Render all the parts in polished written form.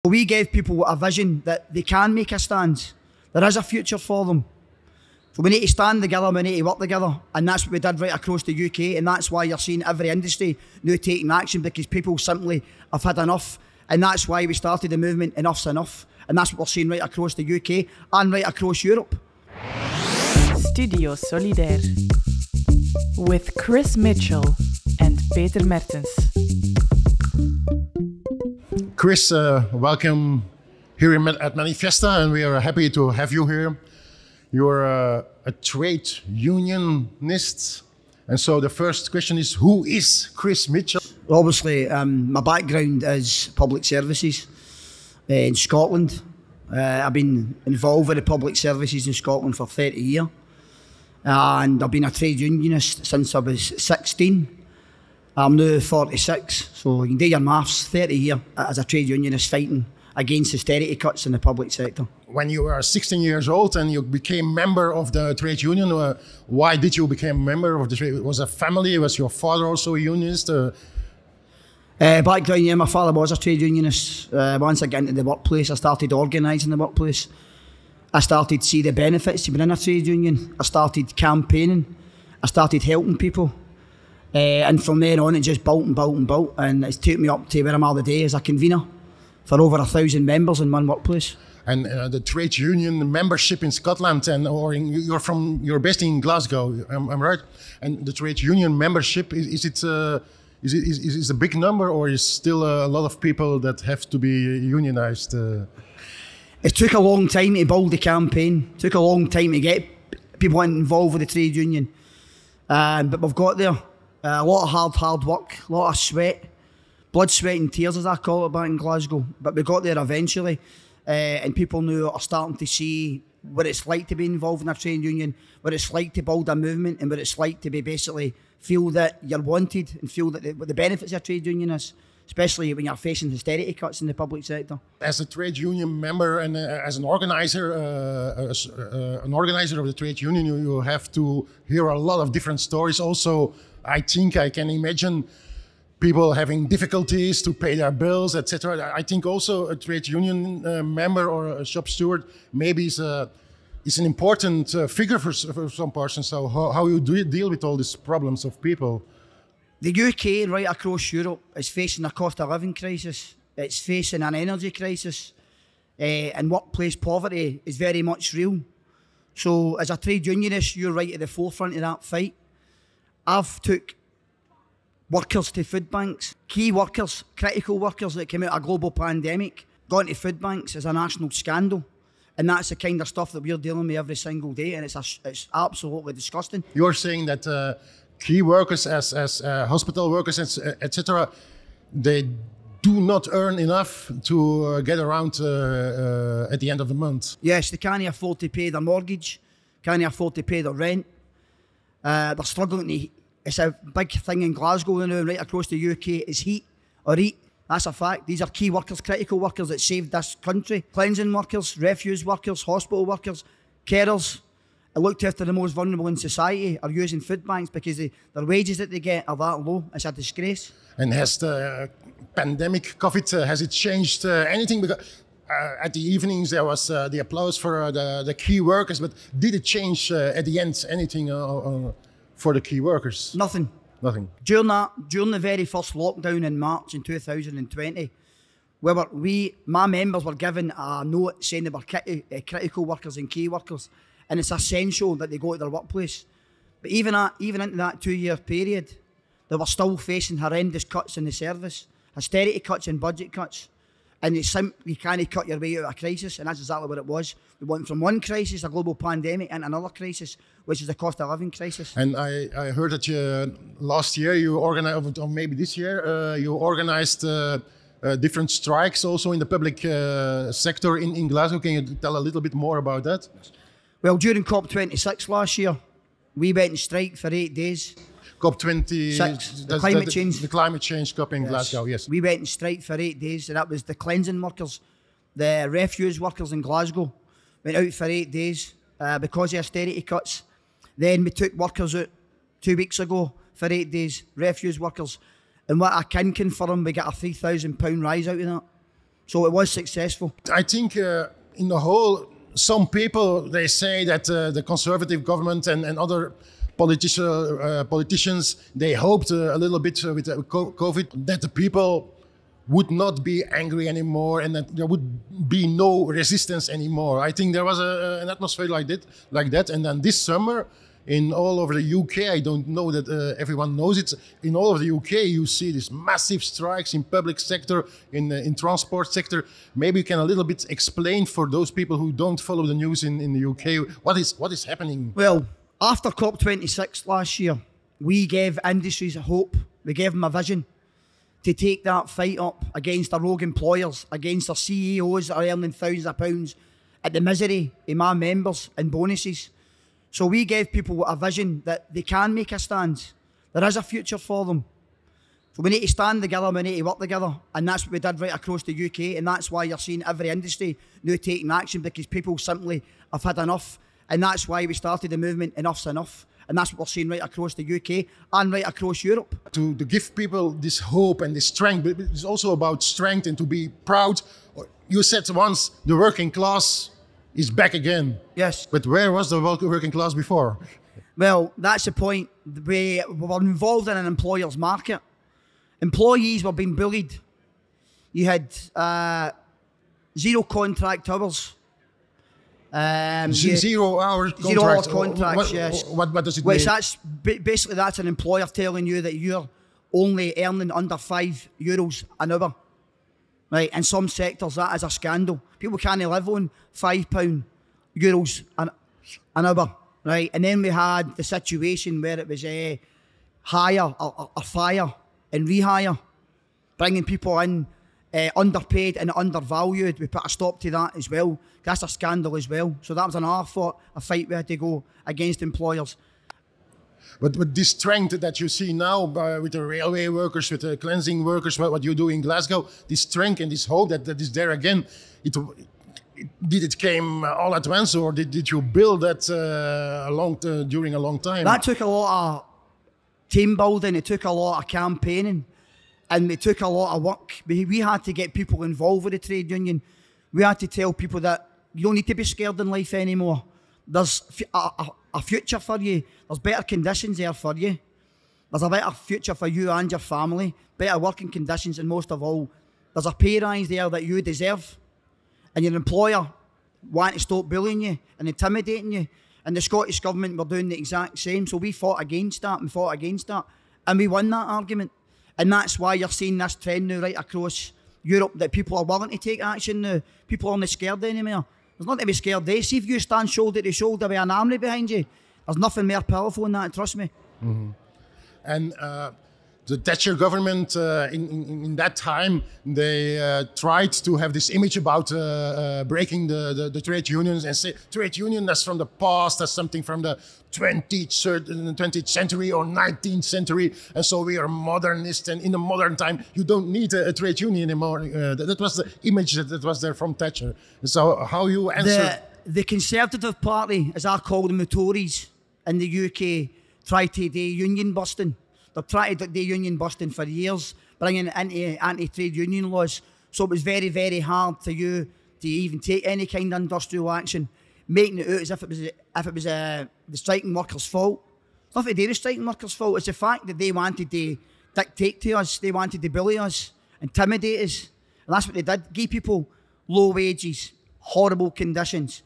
We gave people a vision that they can make a stand. There is a future for them. So we need to stand together, we need to work together, and that's what we did right across the UK, and that's why you're seeing every industry now taking action, because people simply have had enough, and that's why we started the movement Enough's Enough, and that's what we're seeing right across the UK and right across Europe. Studio Solidair with Chris Mitchell and Peter Mertens. Chris, welcome here at Manifesta, and we are happy to have you here. You're a trade unionist, and so the first question is, who is Chris Mitchell? Obviously, my background is public services in Scotland. I've been involved with the public services in Scotland for 30 years, and I've been a trade unionist since I was 16. I'm now 46, so you can do your maths, 30 years as a trade unionist fighting against austerity cuts in the public sector. When you were 16 years old and you became member of the trade union, why did you become member of the trade? Was a family? Was your father also a unionist? Background, yeah, my father was a trade unionist. Once I got into the workplace, I started organising the workplace. I started to see the benefits of being in a trade union. I started campaigning. I started helping people. And from then on, it just built and built and built. And it's taken me up to where I'm at today as a convener for over 1,000 members in one workplace. And the trade union membership in Scotland, you're based in Glasgow, I'm right? And the trade union membership, is it a big number, or is still a lot of people that have to be unionized? It took a long time to build the campaign. It took a long time to get people involved with the trade union. But we've got there. A lot of hard work, a lot of sweat, blood, sweat and tears, as I call it, back in Glasgow. But we got there eventually, and people now are starting to see what it's like to be involved in a trade union, what it's like to build a movement, and what it's like to be basically feel that you're wanted and feel that what the benefits of a trade union is, especially when you're facing austerity cuts in the public sector. As a trade union member and as an organizer of the trade union, you have to hear a lot of different stories. Also, I think I can imagine people having difficulties to pay their bills, etc. I think also a trade union member or a shop steward maybe is an important figure for some person. So how you deal with all these problems of people? The UK right across Europe is facing a cost of living crisis. It's facing an energy crisis, and workplace poverty is very much real. So as a trade unionist, you're right at the forefront of that fight. I've took workers to food banks, key workers, critical workers that came out of a global pandemic, gone to food banks as a national scandal. And that's the kind of stuff that we're dealing with every single day, and it's absolutely disgusting. You're saying that key workers as hospital workers, etc., they do not earn enough to get around at the end of the month. Yes, they can't afford to pay their mortgage, can't afford to pay their rent. They're struggling to. It's a big thing in Glasgow now, right across the UK, is heat or eat. That's a fact. These are key workers, critical workers that saved this country. Cleansing workers, refuse workers, hospital workers, carers, that looked after the most vulnerable in society are using food banks because their wages that they get are that low. It's a disgrace. And has the pandemic, COVID, has it changed anything? Because at the evenings there was the applause for the key workers, but did it change at the end anything for the key workers? Nothing. Nothing. During the very first lockdown in March in 2020, my members were given a note saying they were critical workers and key workers, and it's essential that they go to their workplace. But even into that 2-year period, they were still facing horrendous cuts in the service, austerity cuts and budget cuts. And you can't cut your way out of a crisis, and that's exactly what it was. We went from one crisis, a global pandemic, into another crisis, which is the cost of living crisis. And I heard that last year you organized, or maybe this year, you organized different strikes also in the public sector in Glasgow. Can you tell a little bit more about that? Well, during COP26 last year, we went on strike for 8 days. COP26, the climate change. The climate change COP in Glasgow, yes. We went on strike for 8 days, and that was the cleansing workers, the refuse workers in Glasgow. Went out for 8 days because of austerity cuts. Then we took workers out 2 weeks ago for 8 days, refuse workers. And what I can confirm, we got a £3,000 rise out of that. So it was successful. I think in the whole, some people, they say that the conservative government and other politicians, they hoped a little bit with COVID that the people would not be angry anymore and that there would be no resistance anymore. I think there was an atmosphere like that. And then this summer, in all over the UK, I don't know that everyone knows it. In all of the UK, you see these massive strikes in public sector, in transport sector. Maybe you can a little bit explain for those people who don't follow the news in the UK what is happening. Well, after COP26 last year, we gave industries a hope. We gave them a vision to take that fight up against their rogue employers, against their CEOs that are earning thousands of pounds at the misery of my members and bonuses. So we gave people a vision that they can make a stand. There is a future for them. So we need to stand together, we need to work together. And that's what we did right across the UK. And that's why you're seeing every industry now taking action, because people simply have had enough. And that's why we started the movement, Enough's Enough. And that's what we're seeing right across the UK and right across Europe. To give people this hope and this strength, but it's also about strength and to be proud. You said once the working class is back again. Yes. But where was the working class before? Well, that's the point. We were involved in an employer's market. Employees were being bullied. You had 0 contract hours. 0 hour contract. 0 hour contracts, yes. What does it mean? That's basically that's an employer telling you that you're only earning under €5 an hour. Right, in some sectors that is a scandal. People can't live on €5 an hour. Right, and then we had the situation where it was hire or fire and rehire, bringing people in underpaid and undervalued. We put a stop to that as well. That's a scandal as well. So that was another fight we had to go against employers. But with this strength that you see now with the railway workers, with the cleansing workers, what you do in Glasgow, this strength and this hope that is there again, did it came all at once, or did you build that during a long time? That took a lot of team building, it took a lot of campaigning, and it took a lot of work. We had to get people involved with the trade union. We had to tell people that you don't need to be scared in life anymore. There's a future for you. There's better conditions there for you. There's a better future for you and your family. Better working conditions, and most of all, there's a pay rise there that you deserve. And your employer want to stop bullying you and intimidating you. And the Scottish government were doing the exact same. So we fought against that and fought against that. And we won that argument. And that's why you're seeing this trend now right across Europe, that people are willing to take action now. People aren't scared anymore. There's nothing to be scared of. See if you stand shoulder to shoulder with an army behind you, there's nothing more powerful than that, trust me. Mm-hmm. And the Thatcher government, in that time, they tried to have this image about breaking the trade unions and say trade union, that's from the past, that's something from the 20th century or 19th century, and so we are modernist, and in the modern time you don't need a trade union anymore. That was the image that was there from Thatcher. So how you answer? The Conservative Party, as I call them, the Tories in the UK, tried to do union busting. They've tried to do union busting for years, bringing into anti-trade union laws. So it was very, very hard for you to even take any kind of industrial action, making it out as if it was the striking workers' fault. It's nothing to do with the striking workers' fault. It's the fact that they wanted to dictate to us, they wanted to bully us, intimidate us. And that's what they did. Give people low wages, horrible conditions.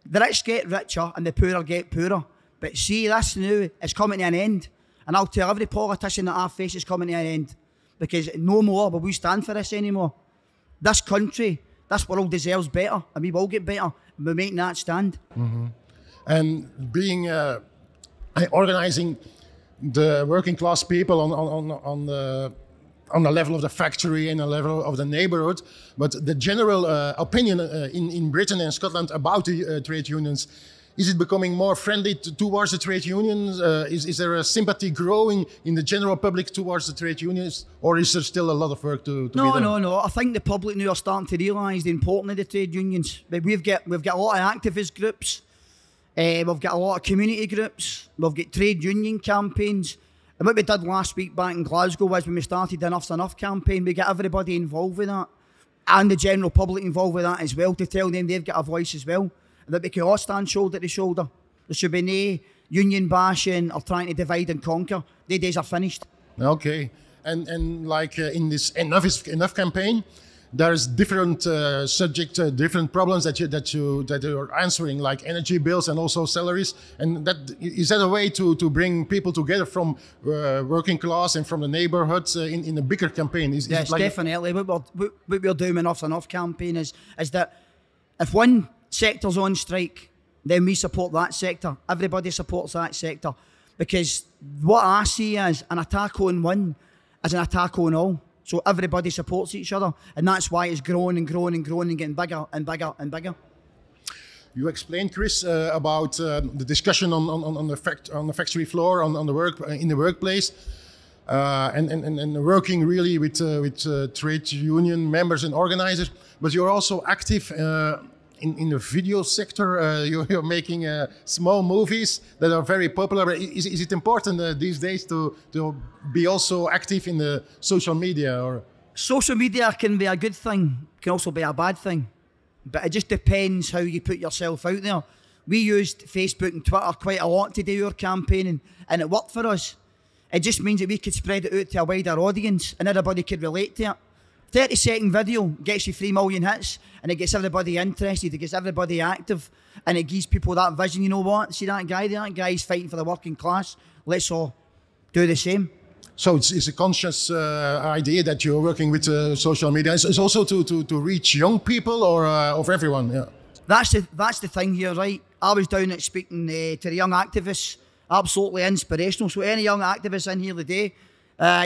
The rich get richer and the poorer get poorer. But see, this now is coming to an end. And I'll tell every politician that I face is coming to an end. Because no more will we stand for this anymore. This country, this world deserves better. And we will get better. And we're making that stand. Mm-hmm. And being, organising the working class people on the level of the factory and the level of the neighborhood. But the general opinion in Britain and Scotland about the trade unions, is it becoming more friendly towards the trade unions? Is there a sympathy growing in the general public towards the trade unions? Or is there still a lot of work to be done? No. I think the public now are starting to realise the importance of the trade unions. We've got a lot of activist groups. We've got a lot of community groups. We've got trade union campaigns. And what we did last week back in Glasgow was when we started the Enough's Enough campaign, we got everybody involved with that. and the general public involved with that as well, to tell them they've got a voice as well, and that we can all stand shoulder to shoulder. There should be no union bashing or trying to divide and conquer. The days are finished. Okay, and like in this Enough is Enough campaign, there's different subjects, different problems that you're answering, like energy bills and also salaries. And is that a way to bring people together from working class and from the neighborhoods in a bigger campaign? Yes, like definitely. What we're doing Enough's Enough campaign is that if one sector's on strike, then we support that sector. Everybody supports that sector, because what I see as an attack on one is an attack on all. So everybody supports each other, and that's why it's growing and growing and growing and getting bigger and bigger and bigger. You explained, Chris, about the discussion on the factory floor, on the work in the workplace, and working really with trade union members and organizers. But you're also active in the video sector. You're making small movies that are very popular. Is it important these days to be also active in the social media? Or social media can be a good thing, can also be a bad thing, but it just depends how you put yourself out there. We used Facebook and Twitter quite a lot to do our campaigning, and it worked for us. It just means that we could spread it out to a wider audience and everybody could relate to it. 30-second video gets you 3 million hits, and it gets everybody interested, it gets everybody active, and it gives people that vision. You know what? See that guy there? That guy's fighting for the working class. Let's all do the same. So it's a conscious idea that you're working with social media. It's also to reach young people or of everyone. Yeah. That's the thing here, right? I was down at speaking to the young activists. Absolutely inspirational. So any young activists in here today,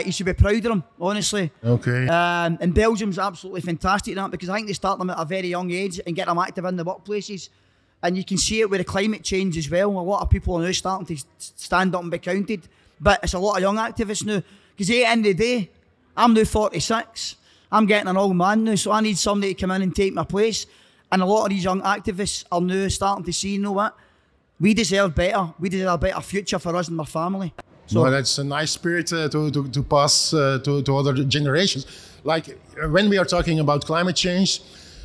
you should be proud of them, honestly. Okay. And Belgium's absolutely fantastic at that, because I think they start them at a very young age and get them active in the workplaces. And you can see it with the climate change as well. A lot of people are now starting to stand up and be counted. But it's a lot of young activists now. Because at the end of the day, I'm now 46. I'm getting an old man now, so I need somebody to come in and take my place. And a lot of these young activists are now starting to see, you know what? We deserve better. We deserve a better future for us and our family. So well, that's a nice spirit to pass to other generations. Like when we are talking about climate change,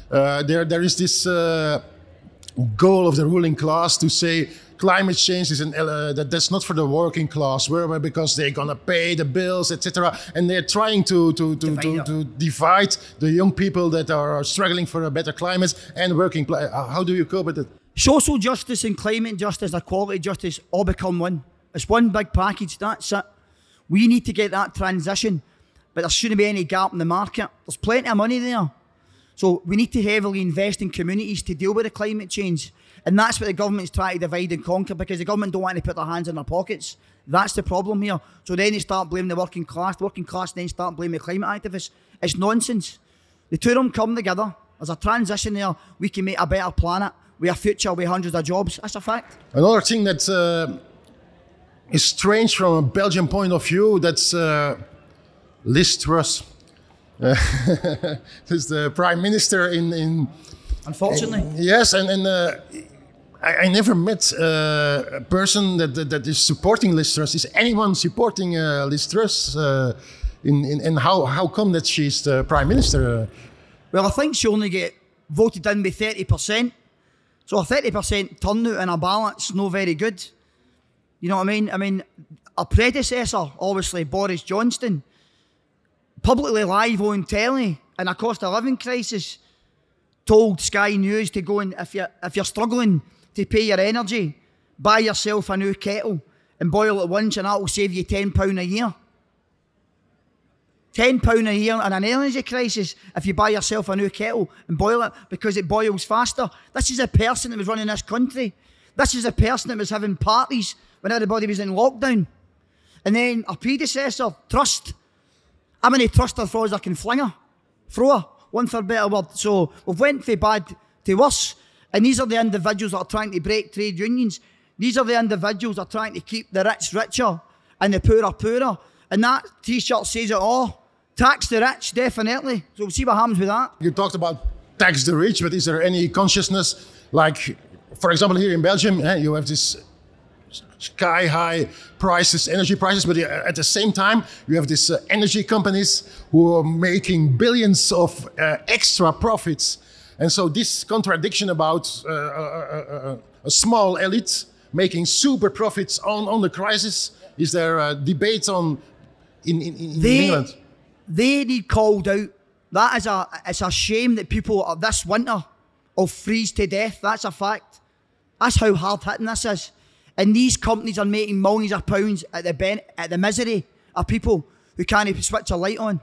there is this goal of the ruling class to say climate change is that's not for the working class, because they're gonna pay the bills, etc. And they're trying to divide the young people that are struggling for a better climate and working. How do you cope with it? Social justice and climate justice, equality justice, all become one. It's one big package, that's it. We need to get that transition, but there shouldn't be any gap in the market. There's plenty of money there. So we need to heavily invest in communities to deal with the climate change. And that's what the government's trying to divide and conquer, because the government don't want to put their hands in their pockets. That's the problem here. So then they start blaming the working class then start blaming the climate activists. It's nonsense. The two of them come together. There's a transition there. We can make a better planet with a future with hundreds of jobs. That's a fact. Another thing that is strange from a Belgian point of view, that's Liz Truss. Who's the Prime Minister in unfortunately. Yes, and I never met a person that is supporting Liz Truss. Is anyone supporting Liz Truss? And how come that she's the Prime Minister? Well, I think she only get voted in with 30%. So a 30% turnout in a ballot's no very good. You know what I mean? I mean, a predecessor, obviously, Boris Johnson, publicly live on telly in a cost of living crisis, told Sky News to go and, if you're struggling to pay your energy, buy yourself a new kettle and boil it once, and that will save you £10 a year. £10 a year in an energy crisis if you buy yourself a new kettle and boil it, because it boils faster. This is a person that was running this country. This is a person that was having parties when everybody was in lockdown. And then a predecessor, Trust. How many trust her for as I can fling her? Throw her, one for a better word. So we've went from bad to worse. And these are the individuals that are trying to break trade unions. These are the individuals that are trying to keep the rich richer and the poor poorer. And that T-shirt says it all. Tax the rich, definitely. So we'll see what happens with that. You talked about tax the rich, but is there any consciousness, like, for example, here in Belgium, you have this sky-high prices, energy prices, but at the same time, you have these energy companies who are making billions of extra profits. And so this contradiction about a small elite making super profits on the crisis, is there a debate on in England? They need called out. That is it's a shame that people this winter will freeze to death. That's a fact. That's how hard hitting this is. And these companies are making millions of pounds at the misery of people who can't switch a light on.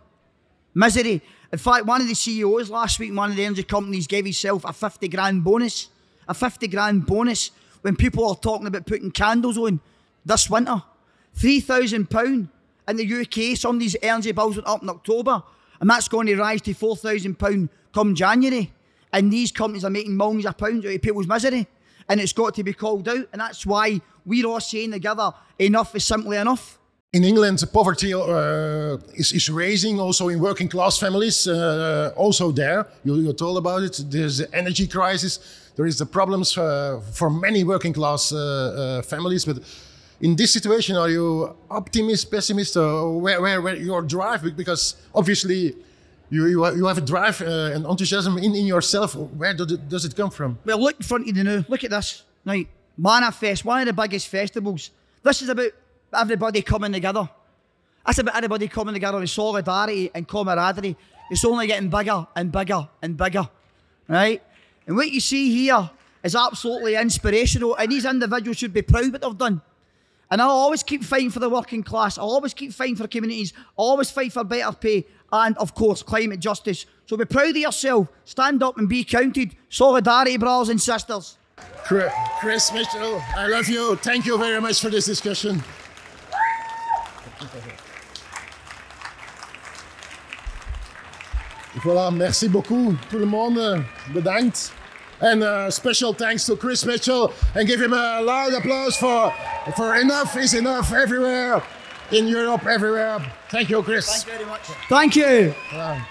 Misery. In fact, one of the CEOs last week, one of the energy companies, gave himself a 50 grand bonus. A 50 grand bonus when people are talking about putting candles on this winter. £3,000 in the UK. Some of these energy bills went up in October, and that's going to rise to £4,000 come January. And these companies are making millions of pounds out of people's misery. And it's got to be called out. And that's why we're all saying together, enough is simply enough. In England, poverty is rising also in working class families. Also there, you're told about it. There's the energy crisis. There is the problems for many working class families. But in this situation, are you optimist, pessimist, or where your drive? Because obviously you have a drive and enthusiasm in yourself. Where does it come from? Well, look in front of you now. Look at this. Right, Manifest, one of the biggest festivals. This is about everybody coming together. That's about everybody coming together in solidarity and camaraderie. It's only getting bigger and bigger and bigger, right? And what you see here is absolutely inspirational, and these individuals should be proud of what they've done. And I'll always keep fighting for the working class. I'll always keep fighting for communities. I'll always fight for better pay and, of course, climate justice. So be proud of yourself. Stand up and be counted. Solidarity, brothers and sisters. Chris Mitchell, I love you. Thank you very much for this discussion. Voilà, merci beaucoup. Tout le monde bedankt. And special thanks to Chris Mitchell, and give him a loud applause for enough is enough everywhere in Europe, everywhere. Thank you, Chris. Thank you very much. Thank you. Voilà.